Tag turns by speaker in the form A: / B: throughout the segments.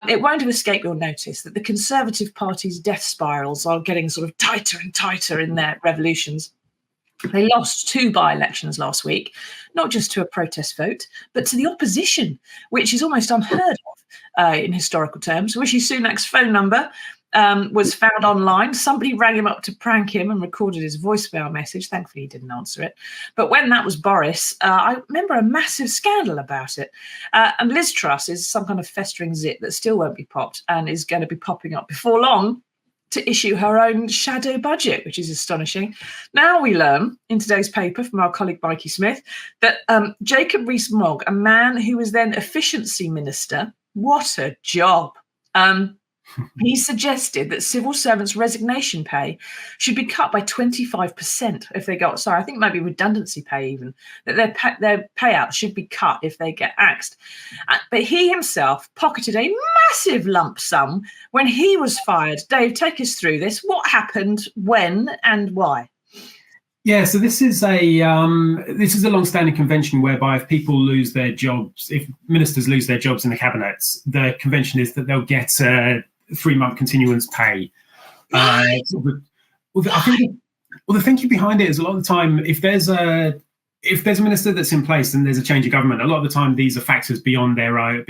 A: It won't have escaped your notice that the Conservative Party's death spirals are getting sort of tighter and tighter in their revolutions. They lost 2 by-elections last week, not just to a protest vote, but to the opposition, which is almost unheard of in historical terms. Rishi Sunak's phone number was found online. Somebody rang him up to prank him and recorded his voicemail message. Thankfully, he didn't answer it. But when that was Boris, I remember a massive scandal about it. And Liz Truss is some kind of festering zit that still won't be popped and is going to be popping up before long to issue her own shadow budget, which is astonishing. Now we learn in today's paper from our colleague Mikey Smith that Jacob Rees-Mogg, a man who was then efficiency minister, what a job. He suggested that civil servants' resignation pay should be cut by 25% if they got, I think maybe redundancy pay even, that their payout should be cut if they get axed. But he himself pocketed a massive lump sum when he was fired. Dave, take us through this. What happened, when, and why?
B: Yeah, so this is a long-standing convention whereby if people lose their jobs, if ministers lose their jobs in the cabinets, the convention is that they'll get 3-month continuance pay. I think the thinking behind it is a lot of the time, if there's a minister that's in place and there's a change of government, a lot of the time these are factors beyond their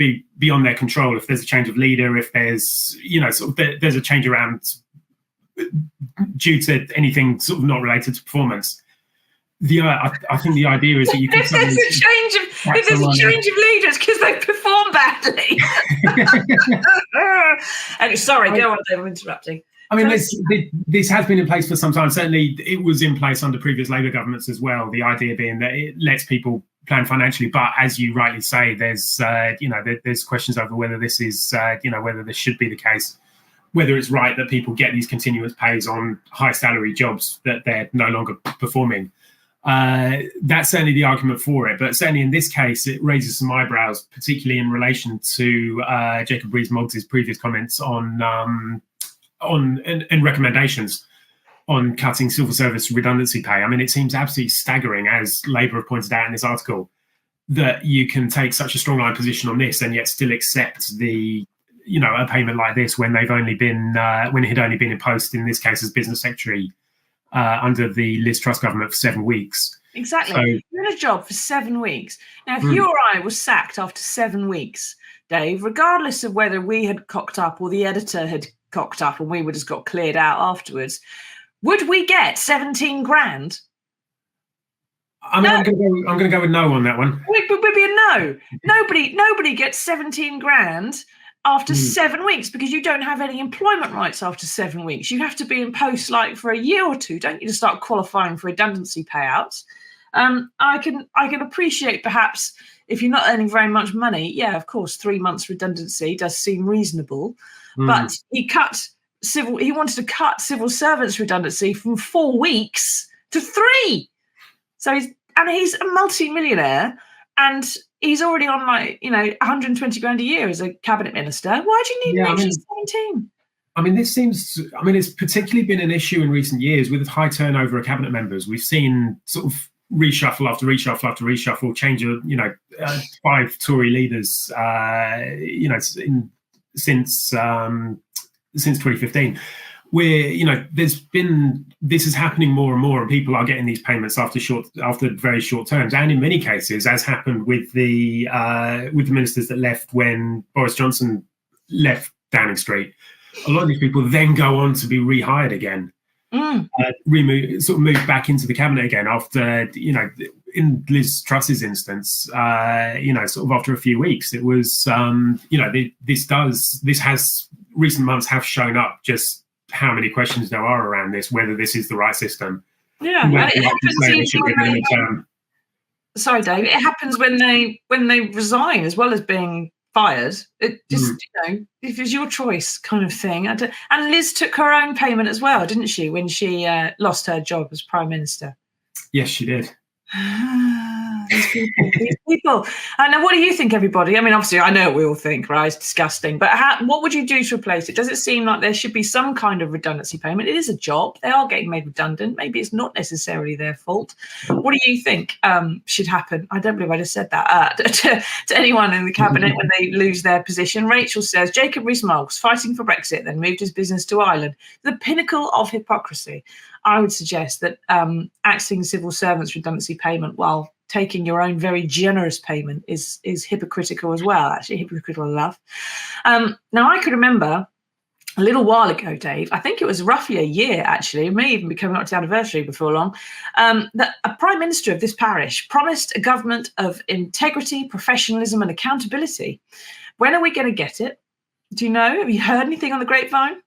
B: control. If there's a change of leader, if there's there's a change around due to anything sort of not related to performance. I think the idea is that you can.
A: If there's a change of leaders because they perform badly. And sorry, go on, Dave, I'm interrupting.
B: I mean, this has been in place for some time. Certainly, it was in place under previous Labour governments as well. The idea being that it lets people plan financially, but as you rightly say, there's there's questions over whether this is whether this should be the case. Whether it's right that people get these continuous pays on high salary jobs that they're no longer performing. That's certainly the argument for it. But certainly in this case, it raises some eyebrows, particularly in relation to Jacob Rees-Mogg's previous comments on recommendations on cutting civil service redundancy pay. I mean, it seems absolutely staggering, as Labour have pointed out in this article, that you can take such a strong line position on this and yet still accept a payment like this when they've only been when it had only been in post, in this case as business secretary under the Liz Truss government, for 7 weeks.
A: Exactly. So, you're in a job for 7 weeks. Now, if you or I was sacked after 7 weeks, Dave, regardless of whether we had cocked up or the editor had cocked up and we would have got cleared out afterwards, would we get 17 grand?
B: I'm going to go with no on that one.
A: Would be a no. Nobody gets 17 grand after 7 weeks, because you don't have any employment rights after 7 weeks. You have to be in post like for a year or two, don't you, to start qualifying for redundancy payouts. I can appreciate perhaps if you're not earning very much money, yeah, of course, 3 months redundancy does seem reasonable. But he wanted to cut civil servants redundancy from 4 weeks to 3. So he's a multi-millionaire, and he's already on 120 grand a year as a cabinet minister. Why do you need an extra 17?
B: I mean, it's particularly been an issue in recent years with high turnover of cabinet members. We've seen sort of reshuffle after reshuffle after reshuffle, change of 5 Tory leaders, since 2015. Where this is happening more and more, and people are getting these payments after very short terms, and in many cases, as happened with the ministers that left when Boris Johnson left Downing Street, a lot of these people then go on to be rehired again, moved back into the cabinet again after in Liz Truss's instance, after a few weeks. It was recent months have shown up just how many questions there are around this, whether this is the right system.
A: Yeah, it happens. Sorry, Dave. It happens when they resign as well as being fired. It just if it's your choice kind of thing. And Liz took her own payment as well, didn't she, when she lost her job as Prime Minister?
B: Yes, she did.
A: these people, these people. Now, what do you think, everybody? I mean, obviously, I know what we all think, right? It's disgusting. But what would you do to replace it? Does it seem like there should be some kind of redundancy payment? It is a job. They are getting made redundant. Maybe it's not necessarily their fault. What do you think should happen? I don't believe I just said that to anyone in the cabinet when they lose their position. Rachel says, Jacob Rees-Mogg was fighting for Brexit, then moved his business to Ireland. The pinnacle of hypocrisy. I would suggest that acting civil servants redundancy payment while taking your own very generous payment is hypocritical as well, actually hypocritical enough. Now, I could remember a little while ago, Dave, I think it was roughly a year, actually, it may even be coming up to the anniversary before long, that a Prime Minister of this parish promised a government of integrity, professionalism and accountability. When are we going to get it? Do you know? Have you heard anything on the grapevine?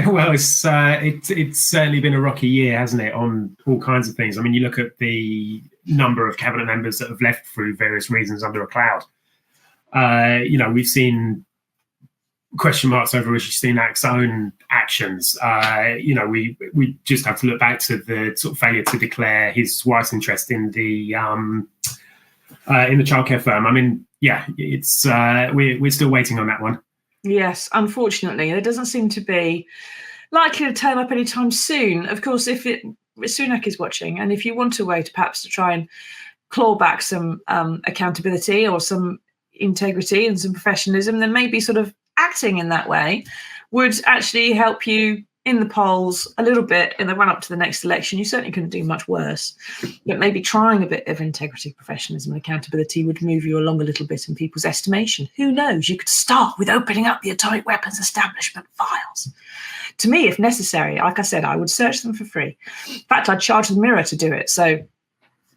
B: Well, it's certainly been a rocky year, hasn't it, on all kinds of things. I mean, you look at the number of cabinet members that have left through various reasons under a cloud. We've seen question marks over Rishi Sunak's own actions. We just have to look back to the sort of failure to declare his wife's interest in the childcare firm. I mean, yeah, it's we're still waiting on that one.
A: Yes, unfortunately, there doesn't seem to be likely to turn up anytime soon. Of course, if Sunak is watching, and if you want a way to perhaps to try and claw back some accountability or some integrity and some professionalism, then maybe sort of acting in that way would actually help you in the polls a little bit in the run up to the next election. You certainly couldn't do much worse, but maybe trying a bit of integrity, professionalism and accountability would move you along a little bit in people's estimation. Who knows? You could start with opening up the atomic weapons establishment files. To me, if necessary, like I said, I would search them for free. In fact, I'd charge the Mirror to do it. So,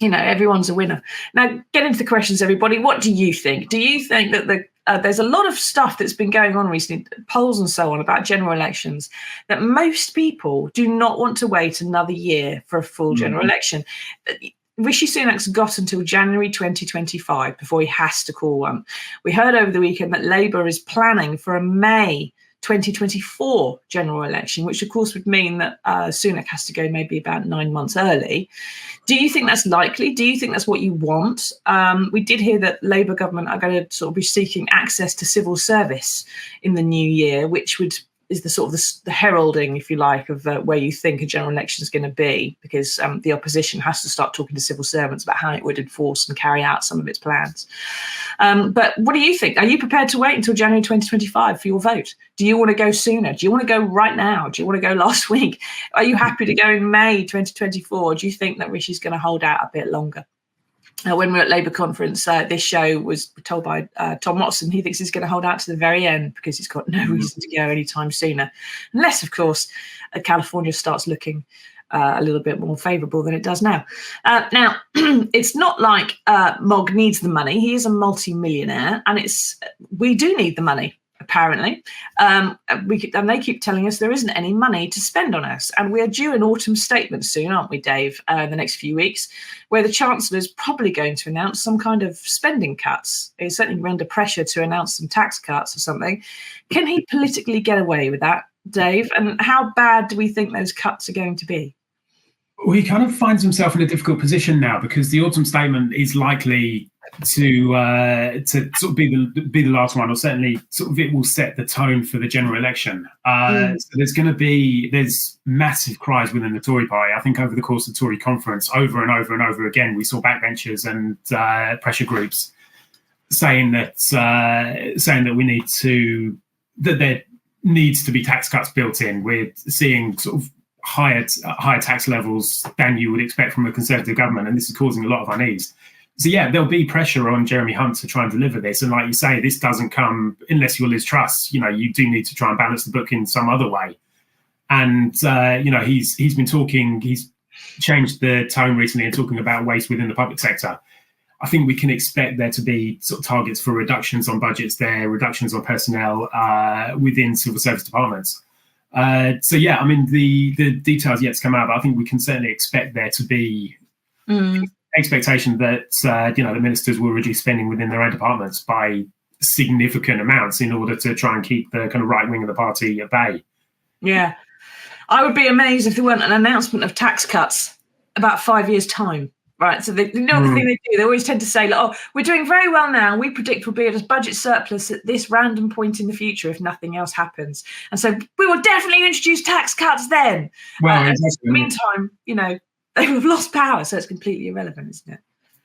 A: everyone's a winner. Now, get into the questions, everybody. What do you think? Do you think that there's a lot of stuff that's been going on recently, polls and so on, about general elections, that most people do not want to wait another year for a full general election? Rishi Sunak's got until January 2025 before he has to call one. We heard over the weekend that Labour is planning for a May 2024 general election, which of course would mean that Sunak has to go maybe about 9 months early. Do you think that's likely? Do you think that's what you want? We did hear that Labour government are going to sort of be seeking access to civil service in the new year, which is the sort of the heralding, if you like, of where you think a general election is going to be, because the opposition has to start talking to civil servants about how it would enforce and carry out some of its plans. But what do you think? Are you prepared to wait until January 2025 for your vote? Do you want to go sooner? Do you want to go right now? Do you want to go last week? Are you happy to go in May 2024? Do you think that Rishi's going to hold out a bit longer? When we were at Labour conference, this show was told by Tom Watson. He thinks he's going to hold out to the very end because he's got no reason to go anytime sooner. Unless, of course, California starts looking a little bit more favourable than it does now. Now, it's not like Mogg needs the money. He is a multi-millionaire, and we do need the money. Apparently, and they keep telling us there isn't any money to spend on us. And we are due an autumn statement soon, aren't we, Dave, in the next few weeks, where the Chancellor is probably going to announce some kind of spending cuts. He's certainly under pressure to announce some tax cuts or something. Can he politically get away with that, Dave? And how bad do we think those cuts are going to be?
B: Well, he kind of finds himself in a difficult position now because the autumn statement is likely to sort of be the last one, or certainly sort of it will set the tone for the general election. So there's massive cries within the Tory party. I think over the course of the Tory conference, over and over and over again, we saw backbenchers and pressure groups saying that there needs to be tax cuts built in. We're seeing sort of higher tax levels than you would expect from a Conservative government, and this is causing a lot of unease. So yeah, there'll be pressure on Jeremy Hunt to try and deliver this, and like you say, this doesn't come unless you're Liz Truss. You do need to try and balance the book in some other way. And he's been talking. He's changed the tone recently and talking about waste within the public sector. I think we can expect there to be sort of targets for reductions on budgets there, reductions on personnel within civil service departments. So yeah, I mean the details yet to come out, but I think we can certainly expect there to be expectation that the ministers will reduce spending within their own departments by significant amounts in order to try and keep the kind of right wing of the party at bay. Yeah,
A: I would be amazed if there weren't an announcement of tax cuts about 5 years' time. Right, so the thing they do, they always tend to say, like, oh, we're doing very well now. We predict we'll be at a budget surplus at this random point in the future if nothing else happens. And so we will definitely introduce tax cuts then.
B: Well,
A: in the meantime, they will have lost power, so it's completely irrelevant, isn't it?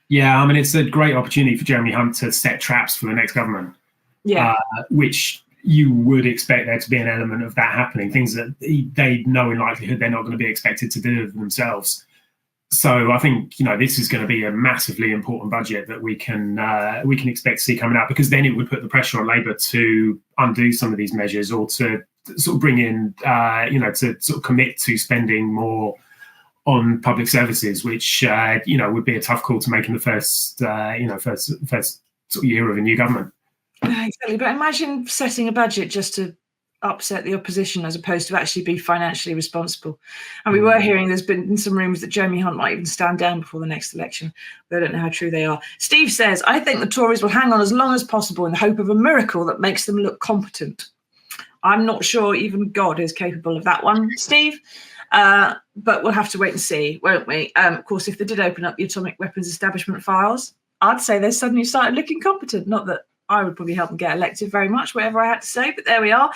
B: Yeah, I mean, it's a great opportunity for Jeremy Hunt to set traps for the next government.
A: Yeah.
B: Which you would expect there to be an element of that happening, things that they know in likelihood they're not going to be expected to do themselves. So I think this is going to be a massively important budget that we can expect to see coming out, because then it would put the pressure on Labour to undo some of these measures, or to sort of bring in to sort of commit to spending more on public services, which would be a tough call to make in the first sort of year of a new government.
A: Exactly, but imagine setting a budget just to upset the opposition as opposed to actually be financially responsible. And we were hearing there's been some rumours that Jeremy Hunt might even stand down before the next election, but I don't know how true they are. Steve says, I think the Tories will hang on as long as possible in the hope of a miracle that makes them look competent. I'm not sure even God is capable of that one, Steve. But we'll have to wait and see, won't we? Of course, if they did open up the atomic weapons establishment files, I'd say they suddenly started looking competent. Not that I would probably help them get elected very much, whatever I had to say, but there we are.